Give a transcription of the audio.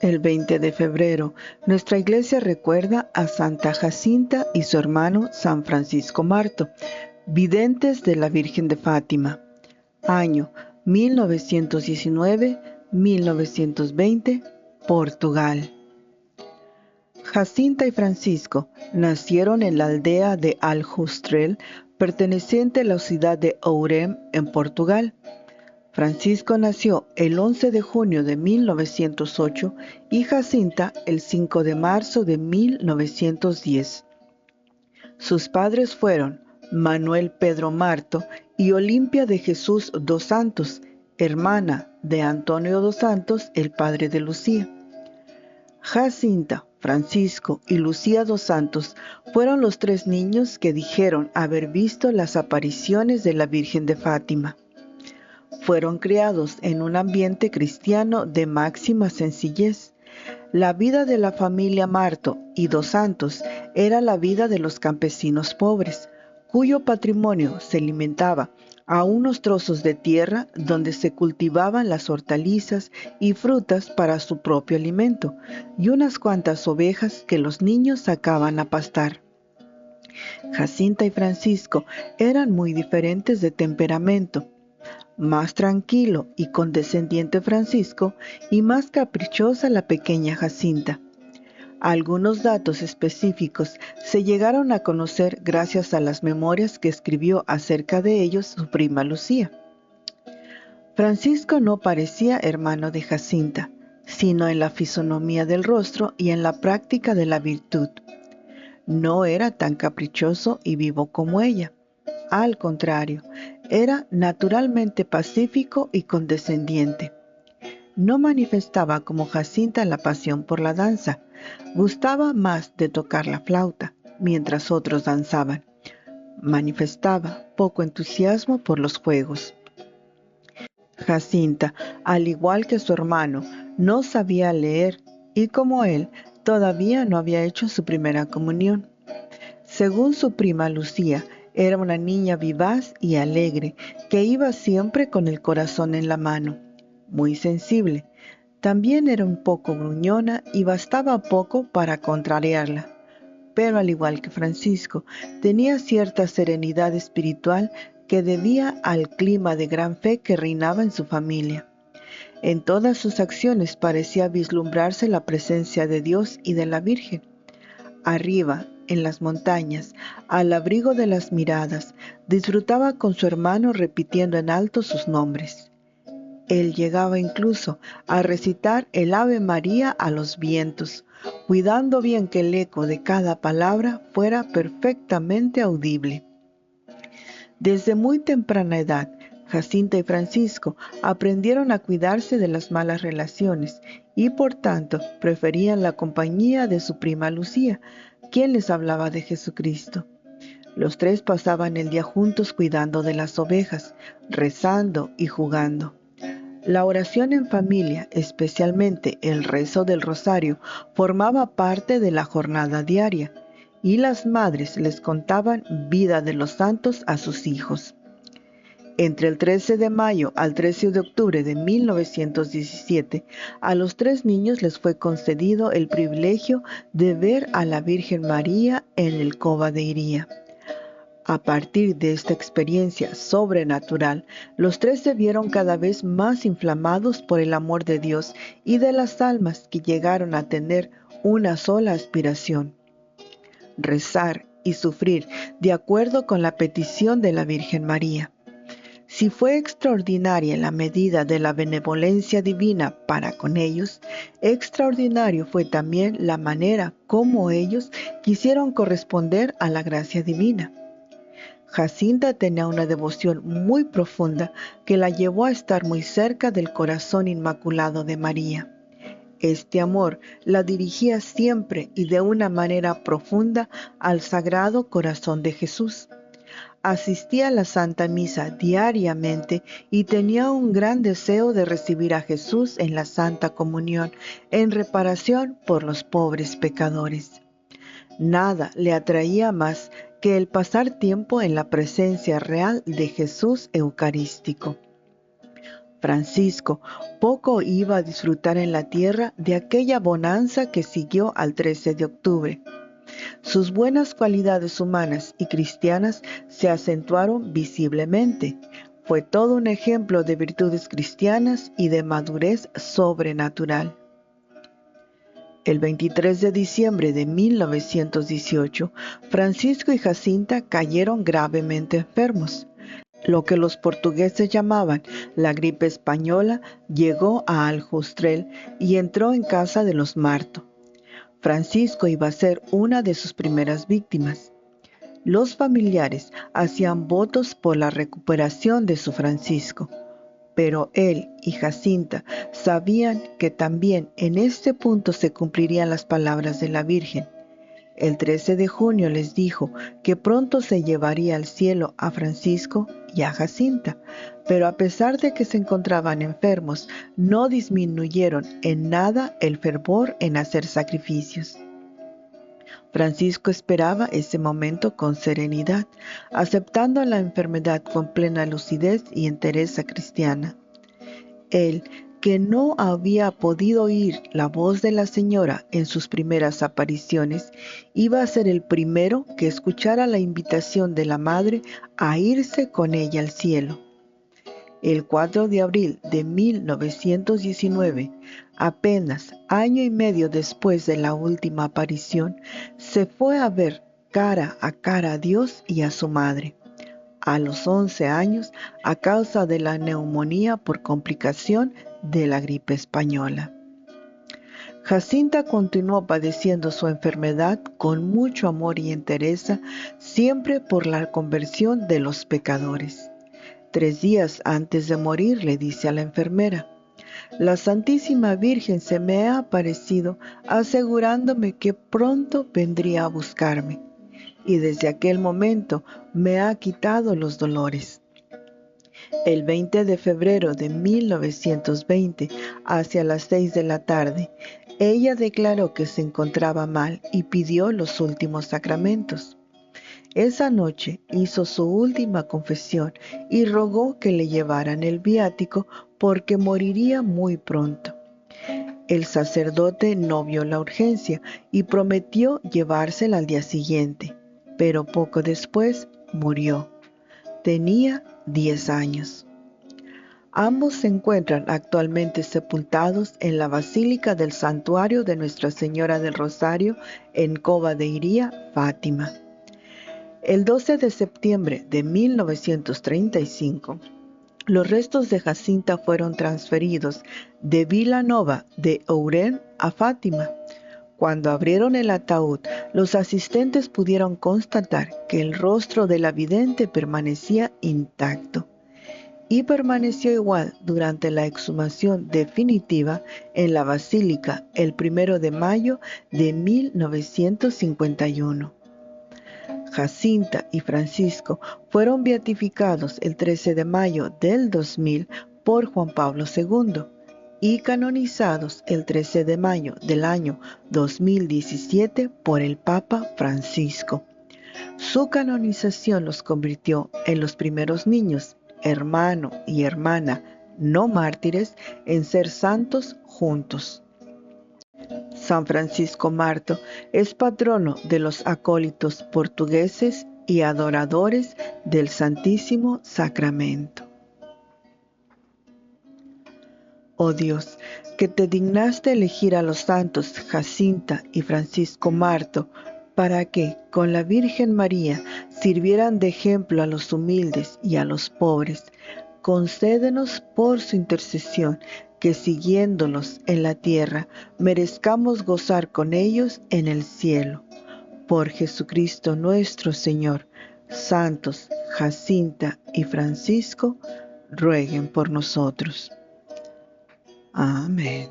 El 20 de febrero, nuestra iglesia recuerda a Santa Jacinta y su hermano San Francisco Marto, videntes de la Virgen de Fátima. Año 1919-1920, Portugal. Jacinta y Francisco nacieron en la aldea de Aljustrel, perteneciente a la ciudad de Ourem, en Portugal. Francisco nació el 11 de junio de 1908 y Jacinta el 5 de marzo de 1910. Sus padres fueron Manuel Pedro Marto y Olimpia de Jesús dos Santos, hermana de Antonio dos Santos, el padre de Lucía. Jacinta, Francisco y Lucía dos Santos fueron los tres niños que dijeron haber visto las apariciones de la Virgen de Fátima. Fueron criados en un ambiente cristiano de máxima sencillez. La vida de la familia Marto y dos Santos era la vida de los campesinos pobres, cuyo patrimonio se limitaba a unos trozos de tierra donde se cultivaban las hortalizas y frutas para su propio alimento, y unas cuantas ovejas que los niños sacaban a pastar. Jacinta y Francisco eran muy diferentes de temperamento. Más tranquilo y condescendiente Francisco, y más caprichosa la pequeña Jacinta. Algunos datos específicos se llegaron a conocer gracias a las memorias que escribió acerca de ellos su prima Lucía. Francisco no parecía hermano de Jacinta, sino en la fisonomía del rostro y en la práctica de la virtud. No era tan caprichoso y vivo como ella. Al contrario, era naturalmente pacífico y condescendiente. No manifestaba como Jacinta la pasión por la danza. Gustaba más de tocar la flauta, mientras otros danzaban. Manifestaba poco entusiasmo por los juegos. Jacinta, al igual que su hermano, no sabía leer y, como él, todavía no había hecho su primera comunión. Según su prima Lucía, era una niña vivaz y alegre, que iba siempre con el corazón en la mano, muy sensible. También era un poco gruñona y bastaba poco para contrariarla. Pero al igual que Francisco, tenía cierta serenidad espiritual que debía al clima de gran fe que reinaba en su familia. En todas sus acciones parecía vislumbrarse la presencia de Dios y de la Virgen. Arriba, en las montañas, al abrigo de las miradas, disfrutaba con su hermano repitiendo en alto sus nombres. Él llegaba incluso a recitar el Ave María a los vientos, cuidando bien que el eco de cada palabra fuera perfectamente audible. Desde muy temprana edad, Jacinta y Francisco aprendieron a cuidarse de las malas relaciones y por tanto preferían la compañía de su prima Lucía, quien les hablaba de Jesucristo. Los tres pasaban el día juntos cuidando de las ovejas, rezando y jugando. La oración en familia, especialmente el rezo del rosario, formaba parte de la jornada diaria, y las madres les contaban vida de los santos a sus hijos. Entre el 13 de mayo al 13 de octubre de 1917, a los tres niños les fue concedido el privilegio de ver a la Virgen María en el Cova de Iría. A partir de esta experiencia sobrenatural, los tres se vieron cada vez más inflamados por el amor de Dios y de las almas, que llegaron a tener una sola aspiración: rezar y sufrir de acuerdo con la petición de la Virgen María. Si fue extraordinaria la medida de la benevolencia divina para con ellos, extraordinario fue también la manera como ellos quisieron corresponder a la gracia divina. Jacinta tenía una devoción muy profunda que la llevó a estar muy cerca del corazón inmaculado de María. Este amor la dirigía siempre y de una manera profunda al Sagrado Corazón de Jesús. Asistía a la Santa Misa diariamente y tenía un gran deseo de recibir a Jesús en la Santa Comunión en reparación por los pobres pecadores. Nada le atraía más que el pasar tiempo en la presencia real de Jesús Eucarístico. Francisco poco iba a disfrutar en la tierra de aquella bonanza que siguió al 13 de octubre. Sus buenas cualidades humanas y cristianas se acentuaron visiblemente. Fue todo un ejemplo de virtudes cristianas y de madurez sobrenatural. El 23 de diciembre de 1918, Francisco y Jacinta cayeron gravemente enfermos. Lo que los portugueses llamaban la gripe española llegó a Aljustrel y entró en casa de los Marto. Francisco iba a ser una de sus primeras víctimas. Los familiares hacían votos por la recuperación de su Francisco, pero él y Jacinta sabían que también en este punto se cumplirían las palabras de la Virgen. El 13 de junio les dijo que pronto se llevaría al cielo a Francisco y a Jacinta, pero a pesar de que se encontraban enfermos, no disminuyeron en nada el fervor en hacer sacrificios. Francisco esperaba ese momento con serenidad, aceptando la enfermedad con plena lucidez y entereza cristiana. Él, que no había podido oír la voz de la señora en sus primeras apariciones, iba a ser el primero que escuchara la invitación de la madre a irse con ella al cielo. El 4 de abril de 1919, apenas año y medio después de la última aparición, se fue a ver cara a Dios y a su madre. A los 11 años, a causa de la neumonía por complicación de la gripe española. Jacinta continuó padeciendo su enfermedad con mucho amor y entereza, siempre por la conversión de los pecadores. 3 días antes de morir le dice a la enfermera: «La Santísima Virgen se me ha aparecido asegurándome que pronto vendría a buscarme, y desde aquel momento me ha quitado los dolores». El 20 de febrero de 1920, hacia las 6 de la tarde, ella declaró que se encontraba mal y pidió los últimos sacramentos. Esa noche hizo su última confesión y rogó que le llevaran el viático porque moriría muy pronto. El sacerdote no vio la urgencia y prometió llevársela al día siguiente, pero poco después murió. Tenía 10 años. Ambos se encuentran actualmente sepultados en la Basílica del Santuario de Nuestra Señora del Rosario en Cova de Iría, Fátima. El 12 de septiembre de 1935, los restos de Jacinta fueron transferidos de Vilanova de Ourén a Fátima. Cuando abrieron el ataúd, los asistentes pudieron constatar que el rostro de la vidente permanecía intacto y permaneció igual durante la exhumación definitiva en la Basílica el 1 de mayo de 1951. Jacinta y Francisco fueron beatificados el 13 de mayo del 2000 por Juan Pablo II y canonizados el 13 de mayo del año 2017 por el Papa Francisco. Su canonización los convirtió en los primeros niños, hermano y hermana no mártires, en ser santos juntos. San Francisco Marto es patrono de los acólitos portugueses y adoradores del Santísimo Sacramento. Oh Dios, que te dignaste elegir a los santos Jacinta y Francisco Marto para que, con la Virgen María, sirvieran de ejemplo a los humildes y a los pobres, concédenos por su intercesión que, siguiéndolos en la tierra, merezcamos gozar con ellos en el cielo. Por Jesucristo nuestro Señor, santos Jacinta y Francisco, rueguen por nosotros. Amén.